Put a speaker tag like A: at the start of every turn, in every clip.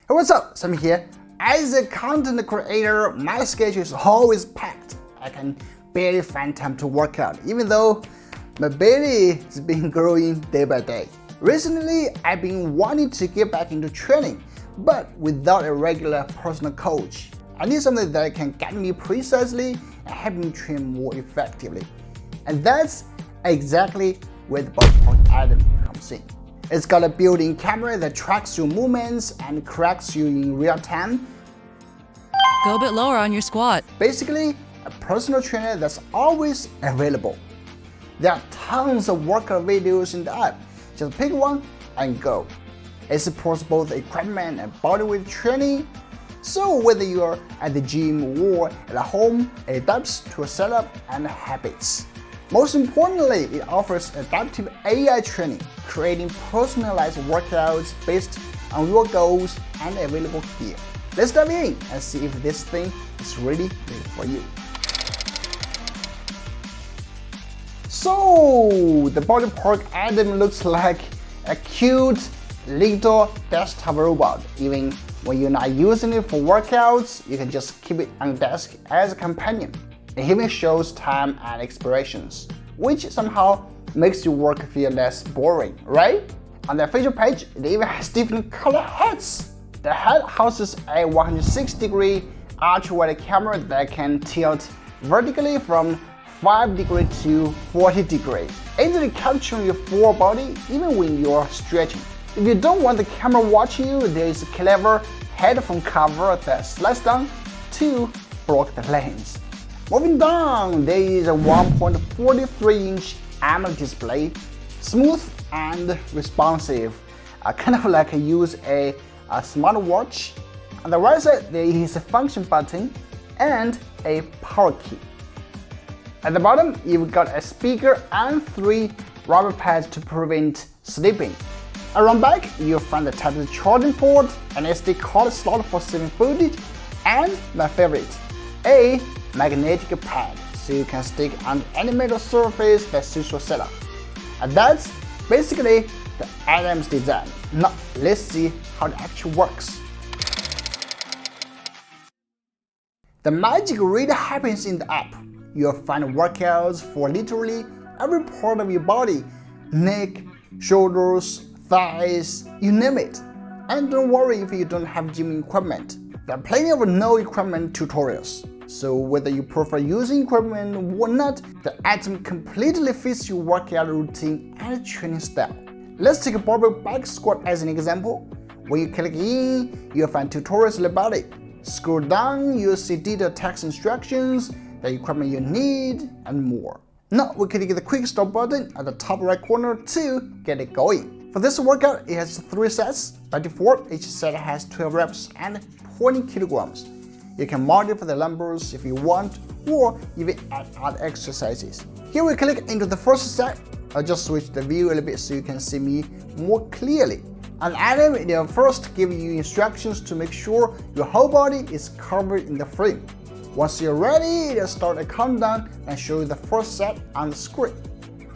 A: Hey, what's up? Sam here. As a content creator, my schedule is always packed. I can barely find time to work out, even though my belly has been growing day by day. Recently, I've been wanting to get back into training, but without a regular personal coach. I need something that can guide me precisely and help me train more effectively. And that's exactly where the Bodypark item comes in. It's got a built-in camera that tracks your movements and corrects you in real time.
B: Go a bit lower on your squat.
A: Basically, a personal trainer that's always available. There are tons of workout videos in the app. Just pick one and go. It supports both equipment and bodyweight training. So whether you're at the gym or at home, it adapts to your setup and habits. Most importantly, it offers adaptive AI training, creating personalized workouts based on your goals and available gear. Let's dive in and see if this thing is really made for you. So, the Bodypark item looks like a cute little desktop robot. Even when you're not using it for workouts, you can just keep it on desk as a companion. It even shows time and expirations, which somehow makes your work feel less boring, right? On the official page, it even has different color heads. The head houses a 160-degree ultra-wide camera that can tilt vertically from 5 degrees to 40 degrees, easily capturing your full body even when you're stretching. If you don't want the camera watching you, there is a clever headphone cover that slides down to block the lens. Moving down, there is a 1.43-inch AMOLED display, smooth and responsive, kind of like use a smartwatch. On the right side, there is a function button and a power key. At the bottom, you've got a speaker and 3 rubber pads to prevent slipping. Around back, you'll find the Type-C charging port, an SD card slot for saving footage, and my favorite, a magnetic pad, so you can stick on any metal surface that suits your setup. And that's basically the item's design. Now, let's see how it actually works. The magic really happens in the app. You'll find workouts for literally every part of your body: neck, shoulders, thighs, you name it. And don't worry if you don't have gym equipment. There are plenty of no equipment tutorials. So whether you prefer using equipment or not, the item completely fits your workout routine and training style. Let's take a barbell back squat as an example. When you click in, you'll find tutorials about it. Scroll down, you'll see detailed text instructions, the equipment you need, and more. Now we click the quick start button at the top right corner to get it going. For this workout, it has 3 sets. By default, each set has 12 reps and 20 kilograms. You can modify the numbers if you want, or even add other exercises. Here we click into the first set. I'll just switch the view a little bit so you can see me more clearly. On the item, it will first give you instructions to make sure your whole body is covered in the frame. Once you're ready, it'll start a countdown and show you the first set on the screen.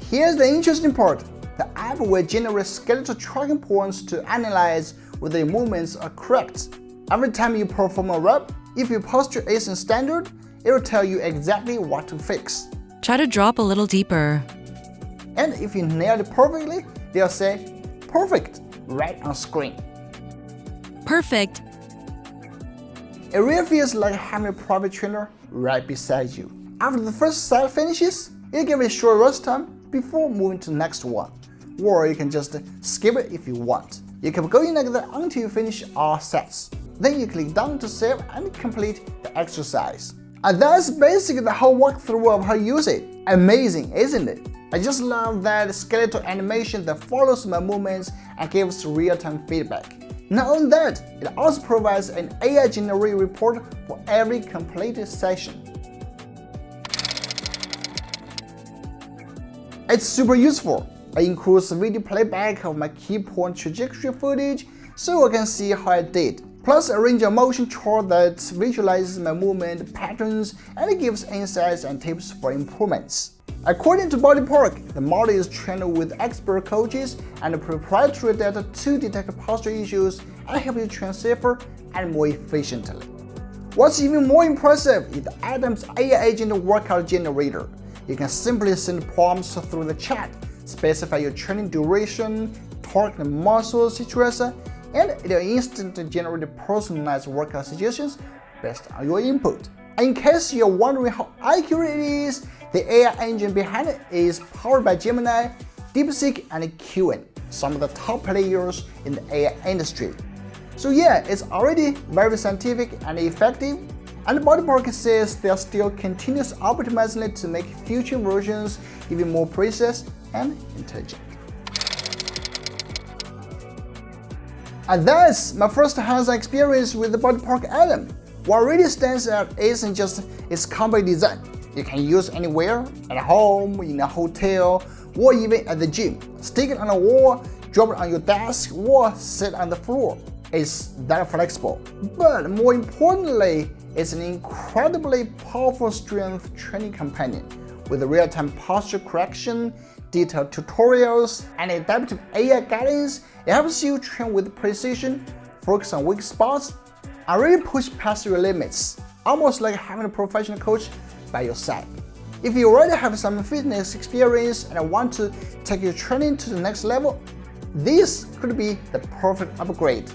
A: Here's the interesting part. The app will generate skeletal tracking points to analyze whether your movements are correct. Every time you perform a rep, if your posture isn't standard, it will tell you exactly what to fix.
B: Try to drop a little deeper.
A: And if you nailed it perfectly, they'll say, "Perfect," right on screen.
B: Perfect.
A: It really feels like having a private trainer right beside you. After the first set finishes, it'll give it a short rest time before moving to the next one. Or you can just skip it if you want. You can go in like that until you finish all sets. Then you click done to save and complete the exercise. And that's basically the whole walkthrough of how you use it. Amazing, isn't it? I just love that skeletal animation that follows my movements and gives real-time feedback. Not only that, it also provides an AI-generated report for every completed session. It's super useful. It includes video playback of my key point trajectory footage so I can see how I did. Plus a range of motion chart that visualizes my movement patterns and it gives insights and tips for improvements. According to Bodypark, the model is trained with expert coaches and proprietary data to detect posture issues and help you train safer and more efficiently. What's even more impressive is Adam's AI agent workout generator. You can simply send prompts through the chat, specify your training duration, target muscle situation, and it will instantly generate personalized workout suggestions based on your input. In case you're wondering how accurate it is, the AI engine behind it is powered by Gemini, DeepSeek, and Qwen, some of the top players in the AI industry. So yeah, it's already very scientific and effective, and Bodypark says they're still continuously optimizing it to make future versions even more precise and intelligent. And that's my first hands-on experience with the Bodypark Atom. What really stands out isn't just its compact design. You can use it anywhere, at home, in a hotel, or even at the gym. Stick it on a wall, drop it on your desk, or sit on the floor. It's that flexible. But more importantly, it's an incredibly powerful strength training companion with real-time posture correction, detailed tutorials, and adaptive AI guidance. It helps you train with precision, focus on weak spots, and really push past your limits, almost like having a professional coach by your side. If you already have some fitness experience and want to take your training to the next level, this could be the perfect upgrade.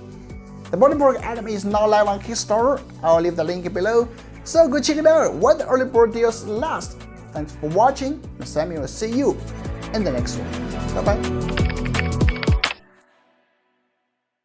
A: The Bodypark Atom is now live on Kickstarter. I'll leave the link below, so go check it out while the early bird deals last. Thanks for watching, and Sammy will see you in the next one. Bye bye.